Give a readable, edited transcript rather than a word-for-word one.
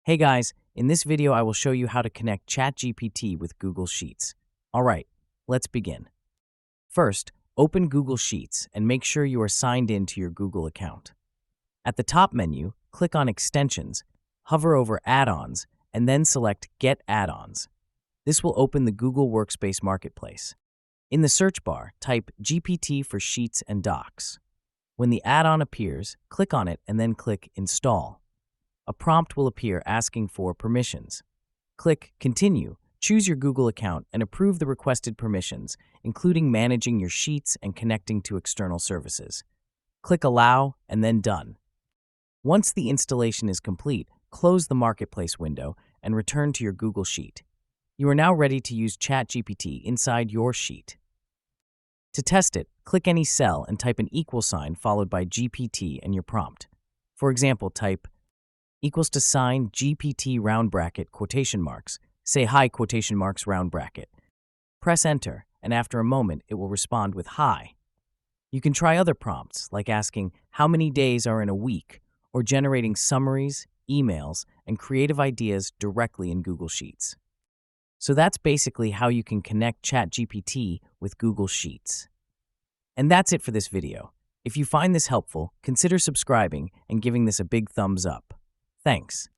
Hey guys, in this video I will show you how to connect ChatGPT with Google Sheets. Alright, let's begin. First, open Google Sheets and make sure you are signed in to your Google account. At the top menu, click on Extensions, hover over Add-ons, and then select Get Add-ons. This will open the Google Workspace Marketplace. In the search bar, type GPT for Sheets and Docs. When the add-on appears, click on it and then click Install. A prompt will appear asking for permissions. Click Continue, choose your Google account, and approve the requested permissions, including managing your sheets and connecting to external services. Click Allow and then Done. Once the installation is complete, close the Marketplace window and return to your Google Sheet. You are now ready to use ChatGPT inside your sheet. To test it, click any cell and type an equal sign followed by GPT and your prompt. For example, type equals to sign GPT round bracket quotation marks. Say hi quotation marks round bracket. Press enter, and after a moment, it will respond with hi. You can try other prompts, like asking how many days are in a week, or generating summaries, emails, and creative ideas directly in Google Sheets. So that's basically how you can connect ChatGPT with Google Sheets. And that's it for this video. If you find this helpful, consider subscribing and giving this a big thumbs up. Thanks.